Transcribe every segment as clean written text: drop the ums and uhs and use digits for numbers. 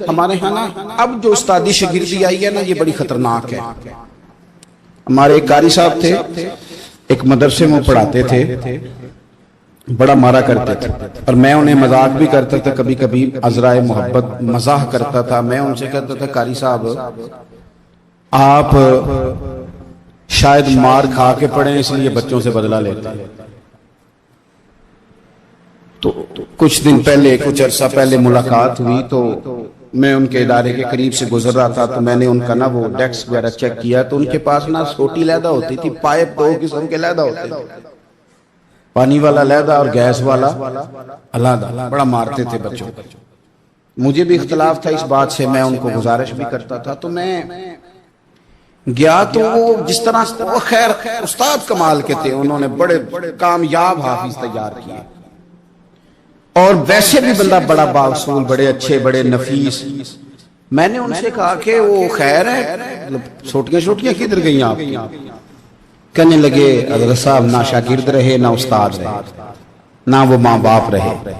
ہمارے ہاں نا اب جو استادی شاگردی آئی ہے نا یہ بڑی خطرناک ہے. ہمارے ایک قاری صاحب تھے, ایک مدرسے میں پڑھاتے تھے, بڑا مارا کرتے تھے اور میں انہیں مذاق بھی کرتا تھا, کبھی کبھی عذرائے محبت مزاح کرتا تھا. میں ان سے کہتا تھا قاری صاحب آپ شاید مار کھا کے پڑھیں اس لیے بچوں سے بدلہ لیتے ہیں. تو کچھ دن پہلے, کچھ عرصہ پہلے ملاقات ہوئی تو میں ان کے ادارے کے قریب سے گزر رہا تھا تو میں نے ان کا نا وہ ڈیسک وغیرہ چیک کیا تو ان کے پاس نا چھوٹی علیحدہ ہوتی تھی, پائپ دو قسم کے علیحدہ ہوتے تھے, پانی والا علیحدہ اور گیس والا علیحدہ. بڑا مارتے تھے بچوں. مجھے بھی اختلاف تھا اس بات سے, میں ان کو گزارش بھی کرتا تھا. تو میں گیا تو وہ جس طرح وہ خیر استاد کمال کے تھے, انہوں نے بڑے کامیاب حافظ تیار کیے اور ویسے بھی بندہ بڑا بااصول, بڑے اچھے, بڑے نفیس. میں نے ان سے کہا کہ وہ خیر ہے چھوٹیاں چھوٹیاں کدھر گئیں آپ کی؟ کہنے لگے حضرت صاحب نہ شاگرد رہے نہ استاد رہے نہ وہ ماں باپ رہے.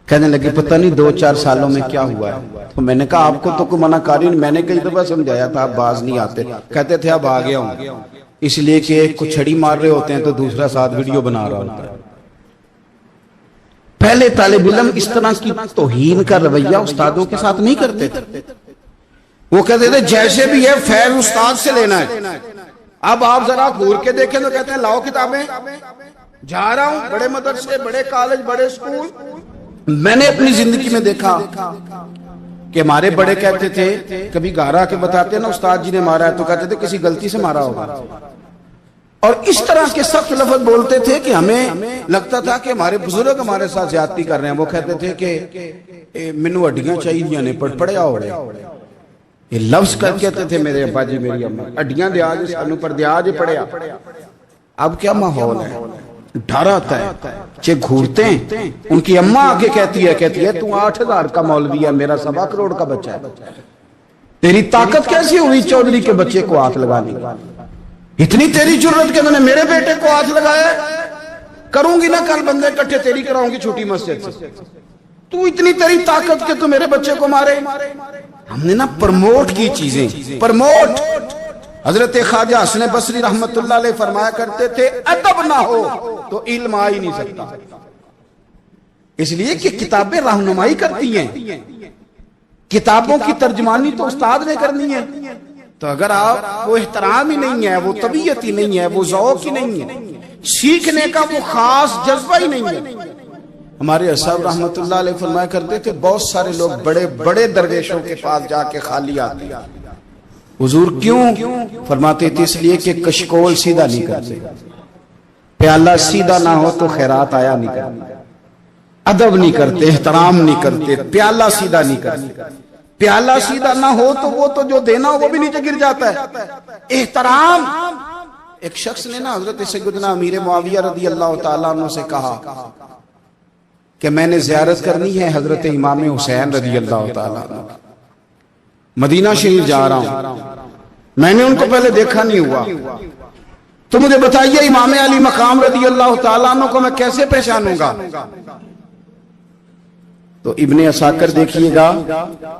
کہنے لگے پتہ نہیں 2-4 سالوں میں کیا ہوا ہے. تو میں نے کہا آپ کو تو کوئی منع کاری نہیں, میں نے کئی دفعہ سمجھایا تھا آپ باز نہیں آتے. کہتے تھے اب آ گیا ہوں, اس لیے کہ ایک کو چھڑی مار رہے ہوتے ہیں تو دوسرا ساتھ ویڈیو بنا رہا ہوتا ہے. پہلے طالب علم اس طرح کی توہین کا رویہ استادوں کے ساتھ نہیں کرتے تھے. وہ کہتے تھے جیسے بھی ہے فیض استاد سے لینا ہے. اب آپ ذرا گھور کے دیکھیں تو کہتے ہیں لاؤ کتابیں, جا رہا ہوں بڑے مدرسے, بڑے کالج, بڑے اسکول. میں نے اپنی زندگی میں دیکھا کہ ہمارے بڑے کہتے تھے, کبھی گھر آ کے بتاتے ہیں نا استاد جی نے مارا ہے, تو کہتے تھے کسی غلطی سے مارا ہوگا. اور اس طرح کے سخت لفظ بولتے تھے کہ ہمیں لگتا تھا کہ ہمارے بزرگ ہمارے ساتھ زیادتی کر رہے ہیں. وہ کہتے تھے کہ منو ہڈیاں چاہیے نے پڑیا ہو رہے, یہ لفظ کہتے تھے میرے ابا جی میری اماں, ہڈیاں دیا جی سانو پر دیا جی پڑیا. اب کیا ماحول ہے, ڈر آتا ہے. چے گھورتے ہیں, ان کی اماں آگے کہتی ہے تو 8,000 کا مولوی ہے, میرا 1.25 کروڑ کا بچہ ہے, تیری طاقت کیسی ہوئی چودھری کے بچے کو ہاتھ لگانے کی؟ اتنی تیری جرت کہ میں نے میرے بیٹے کو ہاتھ لگایا, کروں گی نا کل بندے اکٹھے تیری کراؤں گی چھوٹی مسجد سے, تو اتنی تیری طاقت کہ تو میرے بچے کو مارے. ہم نے نا پرموٹ کی چیزیں, پرموٹ. حضرت خواجہ حسن بصری رحمت اللہ علیہ فرمایا کرتے تھے ادب نہ ہو تو علم آ ہی نہیں سکتا. اس لیے کہ کتابیں رہنمائی کرتی ہیں, کتابوں کی ترجمانی تو استاد نے کرنی ہے. تو اگر آپ وہ احترام ہی نہیں ہے, وہ طبیعت ہی نہیں ہے, وہ ذوق ہی نہیں ہے, سیکھنے کا وہ خاص جذبہ ہی نہیں ہے. ہمارے صاحب رحمت اللہ علیہ فرمایا کرتے تھے بہت سارے لوگ بڑے بڑے درویشوں کے پاس جا کے خالی آتے ہیں. حضور کیوں؟ فرماتے تھے اس لیے کہ کشکول سیدھا نہیں کرتے, پیالہ سیدھا نہ ہو تو خیرات آیا نہیں کرتے, ادب نہیں کرتے, احترام نہیں کرتے, پیالہ سیدھا نہیں کرتے. پیالہ سیدھا نہ ہو تو وہ تو جو دینا وہ بھی نیچے گر جاتا ہے. احترام. ایک شخص نے نا حضرت سیدنا امیر معاویہ رضی اللہ تعالیٰ عنہ سے کہا کہ میں نے زیارت کرنی ہے حضرت امام حسین رضی اللہ تعالیٰ عنہ, مدینہ شریف جا رہا ہوں, میں نے ان کو پہلے دیکھا نہیں ہوا, تو مجھے بتائیے امام علی مقام رضی اللہ تعالیٰ عنہ کو میں کیسے پہچانوں گا؟ تو ابن عساکر دیکھیے گا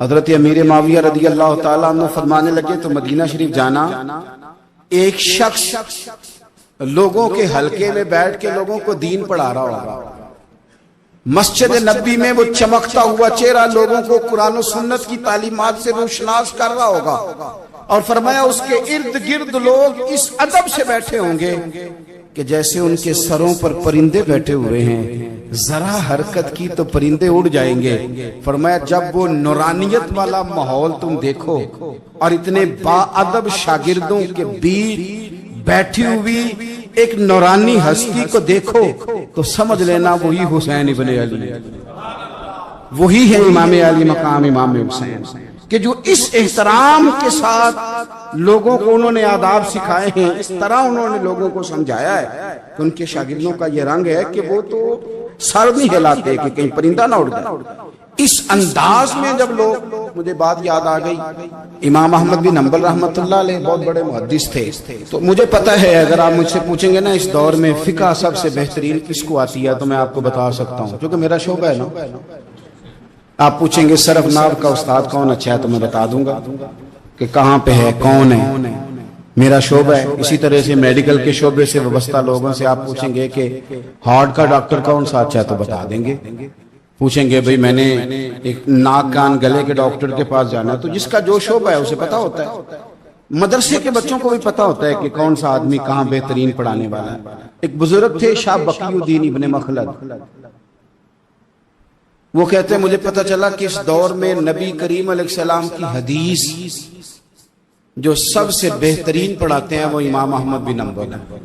حضرت امیر معاویہ رضی اللہ تعالیٰ عنہ فرمانے لگے تو مدینہ شریف جانا, ایک شخص لوگوں کے حلقے میں بیٹھ کے لوگوں کو دین پڑھا رہا ہوگا, مسجد نبی میں وہ چمکتا ہوا چہرہ لوگوں کو قرآن و سنت کی تعلیمات سے روشناس کر رہا ہوگا, اور فرمایا اس کے ارد گرد لوگ اس ادب سے بیٹھے ہوں گے کہ جیسے ان کے سروں پر پرندے بیٹھے ہوئے ہیں, ذرا حرکت کی تو پرندے اڑ جائیں گے. فرمایا جب وہ نورانیت والا ماحول تم دیکھو اور اتنے با ادب شاگردوں کے بیچ بیٹھی ہوئی ایک نورانی ہستی کو دیکھو تو سمجھ لینا وہی حسین ابن علی, وہی ہے امام علی مقام امام حسین, کہ جو اس احترام کے ساتھ لوگوں کو انہوں نے آداب سکھائے ہیں, اس طرح انہوں نے لوگوں کو سمجھایا ہے کہ ان کے شاگردوں کا یہ رنگ ہے کہ وہ تو سر نہیں ہلاتے کہ کہیں پرندہ نہ اڑ جائے. اس انداز میں جب لوگ, مجھے بات یاد آ گئی, امام احمد بن حنبل رحمت اللہ علیہ بہت بڑے محدث تھے, تو مجھے پتہ ہے اگر آپ مجھ سے پوچھیں گے نا اس دور میں فقہ سب سے بہترین کس کو آتی ہے تو میں آپ کو بتا سکتا ہوں, کیونکہ میرا شعبہ ہے نا. آپ پوچھیں گے صرف ناو کا استاد کون اچھا ہے تو میں بتا دوں گا کہ کہاں پہ ہے، کون ہے، میرا شعبہ ہے۔ اسی طرح سے میڈیکل کے شعبے سے وابستہ لوگوں سے آپ پوچھیں گے کہ ہارٹ کا ڈاکٹر کون سا اچھا ہے تو بتا دیں گے۔ پوچھیں گے بھئی میں نے ایک ناک کان گلے کے ڈاکٹر کے پاس جانا ہے، تو جس کا جو شعبہ ہے اسے پتا ہوتا ہے۔ مدرسے کے بچوں کو بھی پتا ہوتا ہے کہ کون سا آدمی کہاں بہترین پڑھانے والا ہے۔ ایک بزرگ تھے شاہ بقی الدین ابن مخلد، وہ کہتے ہیں مجھے پتا چلا کہ اس دور میں نبی کریم علیہ السلام کی حدیث جو سب سے بہترین پڑھاتے ہیں وہ امام احمد بن حنبل ہیں۔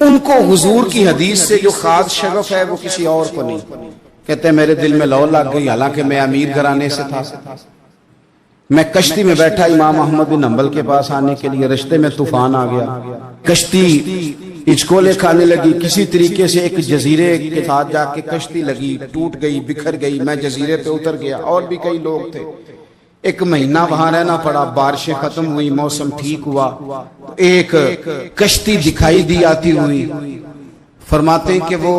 ان کو حضور کی حدیث سے جو خاص شغف ہے وہ کسی اور کو نہیں۔ کہتے ہیں میرے دل میں لو لگ گئی، حالانکہ میں امیر گھرانے سے تھا۔ میں کشتی میں بیٹھا امام احمد بن حنبل کے پاس آنے کے لیے، رشتے میں طوفان آ گیا، کشتی اچکولے کھانے لگی، کسی طریقے سے ایک جزیرے کے ساتھ جا کے کشتی لگی، ٹوٹ گئی، بکھر گئی، میں جزیرے پہ اتر گیا، اور بھی کئی لوگ تھے۔ ایک مہینہ وہاں رہنا پڑا، بارشیں ختم ہوئی، موسم ٹھیک ہوا، ایک کشتی دکھائی دی آتی ہوئی۔ فرماتے ہیں کہ وہ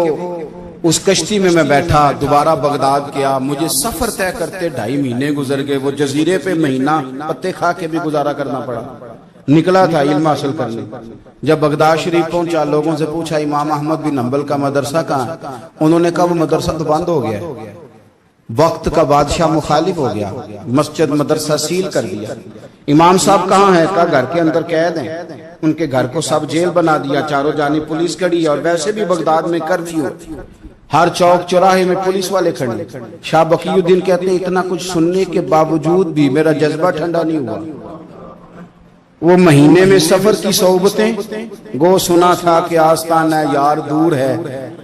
اس کشتی میں بیٹھا، دوبارہ بغداد کیا، مجھے سفر طے کرتے 2.5 مہینے گزر گئے، وہ جزیرے پہ مہینہ پتے کھا کے بھی گزارا کرنا پڑا۔ نکلا تھا علم حاصل کرنے، جب بغداد شریف پہنچا لوگوں سے پوچھا امام احمد بن حنبل کا مدرسہ کہاں؟ انہوں نے کہا وہ مدرسہ تو بند ہو گیا ہے، وقت کا بادشاہ مخالف ہو گیا، مسجد مدرسہ سیل کر دیا۔ امام صاحب کہاں ہیں؟ کہا گھر کے اندر قید ہیں۔ ان کے گھر کو سب جیل بنا دیا، چاروں جانب پولیس کھڑی ہے، اور ویسے بھی بغداد میں کرفیو، ہر چوک چوراہے میں پولیس والے کھڑے۔ شاہ بقی الدین کہتے ہیں اتنا کچھ سننے کے باوجود بھی میرا جذبہ ٹھنڈا نہیں ہوا۔ وہ مہینے میں سفر کی صحبتیں، گو سنا تھا کہ آستانہ یار دور ہے،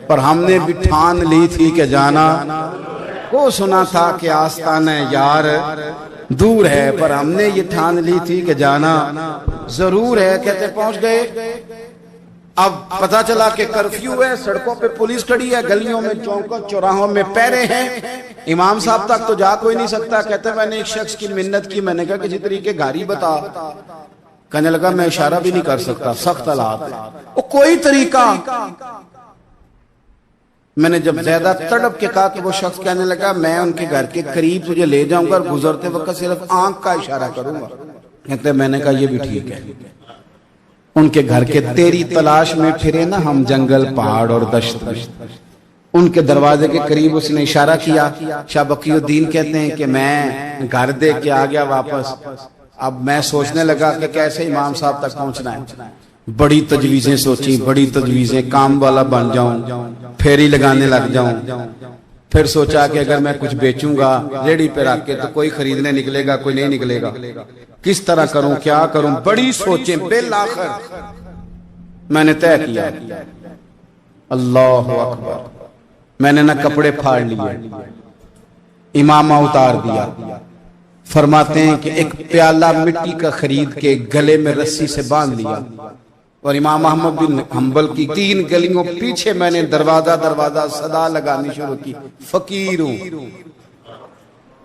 پر ہم نے بھی ٹھان لی تھی کہ جانا۔ گو سنا تھا کہ آستانہ یار دور ہے، پر ہم نے یہ ٹھان لی تھی کہ جانا ضرور ہے۔ کہتے پہنچ گئے، اب پتا چلا کہ کرفیو ہے، سڑکوں پہ پولیس کھڑی ہے، گلیوں میں چوکوں چوراہوں میں پہرے ہیں، امام صاحب تک تو جا کوئی نہیں سکتا۔ کہتے میں نے ایک شخص کی منت کی، میں نے کہا کسی طریقے گاڑی بتا، کہنے لگا میں اشارہ بھی نہیں کر سکتا، سخت حالات وہ کوئی طریقہ۔ میں نے جب زیادہ تڑپ کے کہا کہ وہ شخص کہنے لگا میں ان کے گھر کے قریب تجھے لے جاؤں گا اور گزرتے وقت صرف آنکھ کا اشارہ کروں گا۔ کہتے میں نے کہا یہ بھی ٹھیک ہے۔ ان کے گھر کے تیری تلاش میں پھرے نا ہم جنگل پہاڑ اور دشت میں، ان کے دروازے کے قریب اس نے اشارہ کیا۔ شاہ بقی الدین کہتے ہیں کہ میں گھر دے کے آ گیا واپس۔ اب میں سوچنے لگا کہ کیسے امام صاحب تک پہنچنا ہے، بڑی تجویزیں سوچیں، بڑی تجویزیں، کام والا بن جاؤں، پھیری لگانے لگ جاؤں۔ پھر سوچا کہ اگر میں کچھ بیچوں گا ریڑھی پہ رکھ کے تو کوئی خریدنے نکلے گا، کوئی نہیں نکلے گا، کس طرح کروں، کیا کروں، بڑی سوچیں۔ بالآخر میں نے طے کیا، اللہ اکبر، میں نے نہ کپڑے پھاڑ لیے، امامہ اتار دیا۔ فرماتے ہیں کہ ایک پیالہ مٹی کا خرید کے گلے میں رسی سے باندھ لیا، اور امام احمد بن حنبل کی 3 گلیوں پیچھے میں نے دروازہ دروازہ صدا لگانی شروع کی، فقیر ہوں،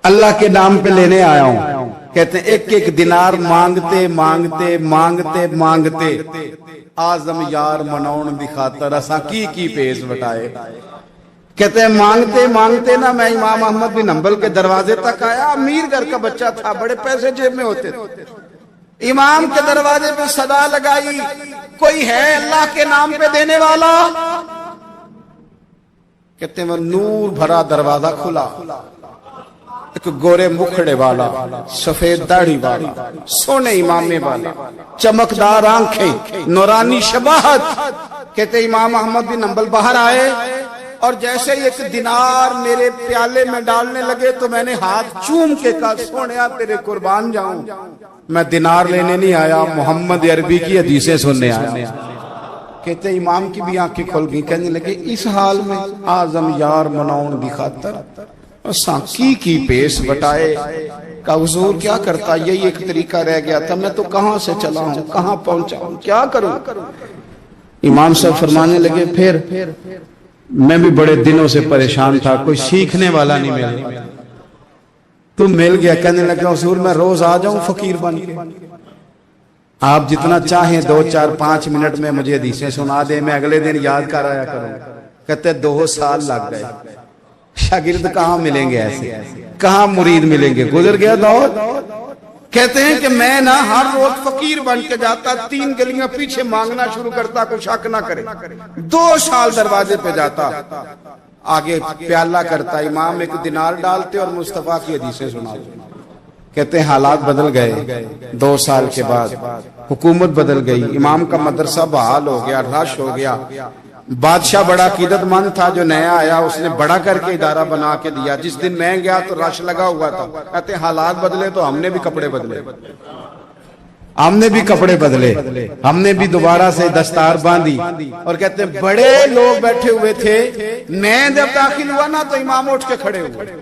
اللہ کے نام پہ لینے آیا ہوں۔ کہتے ہیں ایک ایک دینار مانگتے مانگتے مانگتے مانگتے آزم یار منون دی خاطر اساں کی پیش بٹائے۔ کہتے ہیں مانگتے مانگتے نا میں امام احمد بن حنبل کے دروازے تک آیا۔ امیر گھر کا بچہ تھا، بڑے پیسے جیب میں ہوتے تھے۔ امام کے دروازے پہ صدا لگائی، کوئی ہے اللہ کے نام پہ دینے والا؟ کہتے ہیں وہ نور بھرا دروازہ کھلا، ایک گورے مکھڑے والا، سفید داڑھی والا، سونے امامے والا، چمکدار آنکھیں، نورانی شباہت۔ کہتے امام احمد بن حنبل باہر آئے، اور جیسے ایک دینار میرے پیالے میں ڈالنے لگے تو میں نے ہاتھ چوم کے کہا سونیا تیرے قربان جاؤں، میں دینار لینے نہیں آیا، محمد عربی کی حدیثیں سننے آیا۔ کہتے امام کی بھی آنکھیں کھل گئی، کہنے لگے اس حال میں آزم یار مناؤن دی خاطر سانکی کی پیس بٹائے۔ کہا حضور کیا کرتا، یہی ایک طریقہ رہ گیا تھا، میں تو کہاں سے چلا ہوں، کہاں پہنچا ہوں، کیا کروں؟ امام صاحب فرمانے لگے پھر میں بھی بڑے دنوں سے پریشان تھا، کوئی سیکھنے والا نہیں ملا، تم مل گیا۔ کہنے لگا حضور میں روز آ جاؤں فقیر بن کے، آپ جتنا چاہیں 2 4 5 منٹ میں مجھے حدیثیں سنا دیں، میں اگلے دن یاد کر آیا کروں۔ کہتے 2 سال لگ گئے۔ شاگرد کہاں ملیں گے ایسے, کہاں مرید ملیں گے. گزر گیا دور. کہتے ہیں کہ میں نہ ہر روز فقیر بن کے جاتا, 3 گلیاں پیچھے مانگنا شروع کرتا, کوئی شک نہ کرے. 2 سال دروازے پہ جاتا, آگے پیالہ کرتا, امام 1 دینار ڈالتے اور مصطفیٰ کی حدیثیں سناتے. کہتے ہیں حالات بدل گئے. 2 سال کے بعد حکومت بدل گئی, امام کا مدرسہ بحال ہو گیا, رش ہو گیا. بادشاہ بڑا عقیدت مند تھا, جو نیا آیا اس نے بڑا کر کے ادارہ بنا کے دیا. جس دن میں گیا تو رش لگا ہوا تھا. کہتے ہیں حالات بدلے تو ہم نے بھی کپڑے بدلے, ہم نے بھی دوبارہ سے دستار باندھی. اور کہتے ہیں بڑے لوگ بیٹھے ہوئے تھے, میں جب داخل ہوا نا تو امام اٹھ کے کھڑے ہوئے.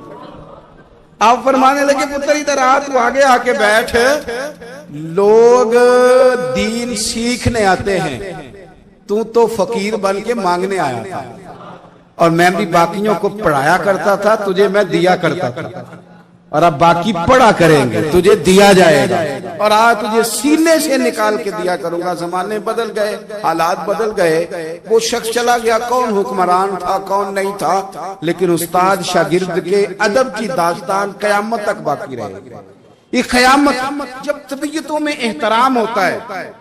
آپ فرمانے لگے پتر ادھر آ, تو آگے آ کے بیٹھ. لوگ دین سیکھنے آتے ہیں, تو فقیر بن کے مانگنے آیا تھا. اور میں بھی باقیوں کو پڑھایا کرتا تھا, تجھے میں دیا کرتا تھا. اور اب باقی پڑھا کریں گے, تجھے دیا جائے گا. اور آج تجھے سینے سے نکال کے دیا کروں گا. زمانے بدل گئے, حالات بدل گئے. وہ شخص چلا گیا, کون حکمران تھا کون نہیں تھا, لیکن استاد شاگرد کے ادب کی داستان قیامت تک باقی رہے گی. یہ قیامت, جب طبیعتوں میں احترام ہوتا ہے,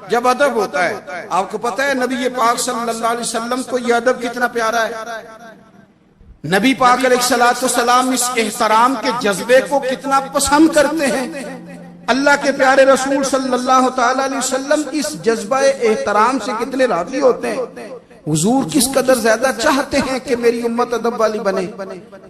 جب ادب ہوتا ہے. آپ کو پتہ ہے نبی پاک صلی اللہ علیہ وسلم کو یہ ادب کتنا پیارا ہے. نبی پاک علیہ السلام اس احترام کے جذبے کو کتنا پسند کرتے ہیں. اللہ کے پیارے رسول صلی اللہ تعالی علیہ وسلم اس جذبہ احترام سے کتنے راضی ہوتے ہیں. حضور کس قدر زیادہ چاہتے ہیں کہ میری امت ادب والی بنے.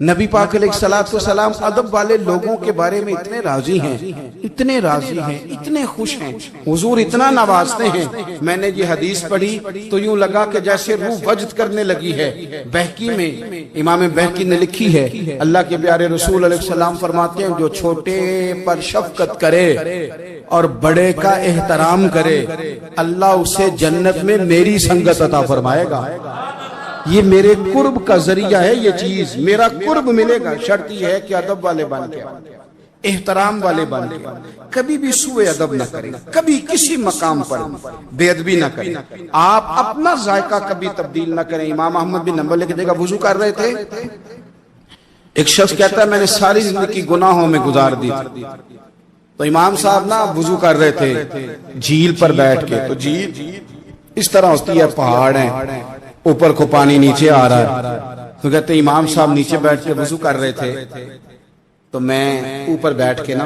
نبی پاک علیہ السلام ادب والے لوگوں کے بارے میں اتنے راضی ہیں, اتنے راضی ہیں, اتنے خوش ہیں. حضور اتنا نوازتے ہیں. میں نے یہ حدیث پڑھی تو یوں لگا کہ جیسے روح وجد کرنے لگی ہے. بہقی میں امام بہقی نے لکھی ہے, اللہ کے پیارے رسول علیہ السلام فرماتے ہیں جو چھوٹے پر شفقت کرے اور بڑے کا احترام کرے, اللہ اسے جنت میں میری سنگت عطا فرمائے گا. یہ میرے قرب کا ذریعہ ہے, یہ چیز میرا قرب ملے گا. شرط یہ ہے کہ ادب والے بن کے, احترام والے بن کے, کبھی بھی سوء ادب نہ کریں, کبھی کسی مقام پر بے ادبی نہ کریں. آپ اپنا ذائقہ کبھی تبدیل نہ کریں. امام احمد بن حنبل ایک جگہ وضو کر رہے تھے, ایک شخص کہتا ہے میں نے ساری زندگی گناہوں میں گزار دی تھی. تو امام صاحب نا وضو کر رہے تھے جھیل پر بیٹھ کے. تو جھیل اس طرح ہوتی ہے, پہاڑ ہیں, اوپر کو پانی نیچے آ رہا ہے. تو کہتے ہیں امام صاحب نیچے بیٹھ کے وضو کر رہے تھے, تو میں اوپر بیٹھ کے نا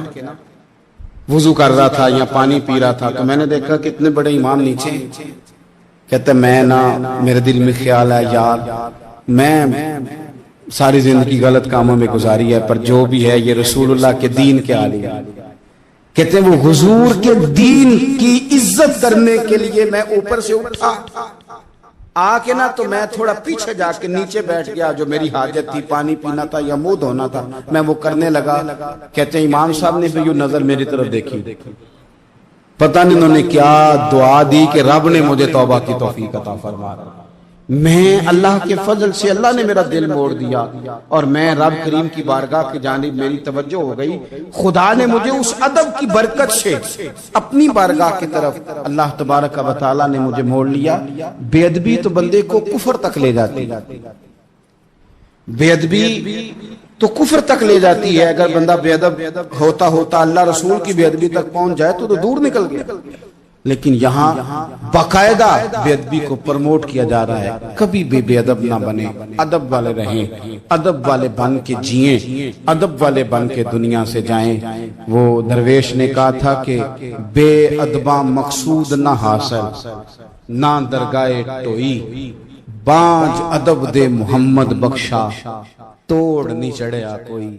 وضو کر رہا تھا یا پانی پی رہا تھا. تو میں نے دیکھا کہ اتنے بڑے امام نیچے. کہتے ہیں میں نا میرے دل میں خیال ہے یار میں ساری زندگی غلط کاموں میں گزاری ہے, پر جو بھی ہے یہ رسول اللہ کے دین کے عالی ہے. کہتے ہیں وہ حضور کے دین کی عزت کرنے کے لیے میں اوپر سے اٹھا آ کے نا, تو میں تھوڑا پیچھے جا کے نیچے بیٹھ گیا. جو میری حاجت تھی, پانی پینا تھا یا منہ دھونا تھا, میں وہ کرنے لگا. کہتے ہیں امام صاحب نے بھی یوں نظر میری طرف دیکھی, پتہ نہیں انہوں نے کیا دعا دی کہ رب نے مجھے توبہ کی توفیق عطا فرما. میں اللہ کے فضل سے اللہ نے میرا دل موڑ دیا, اور میں رب کریم کی بارگاہ کی جانب میری توجہ ہو گئی. خدا نے مجھے اس ادب کی برکت سے اپنی بارگاہ کی طرف اللہ تبارک و تعالی نے مجھے موڑ لیا. بے ادبی تو بندے کو کفر تک لے جاتی ہے, بے ادبی تو کفر تک لے جاتی ہے. اگر بندہ بے ادب ہوتا ہوتا اللہ رسول کی بے ادبی تک پہنچ جائے تو دور نکل گیا. لیکن یہاں باقاعدہ بے ادبی کو پروموٹ کیا جا رہا ہے. کبھی بھی بے ادب نہ بنے, ادب والے رہیں, ادب والے بن کے جئیں, ادب والے بن کے دنیا سے جائیں. وہ درویش نے کہا تھا کہ بے ادباں مقصود نہ حاصل, نہ درگاہ ٹوئی, بانج ادب دے محمد بخشا, توڑ نہیں چڑھیا کوئی.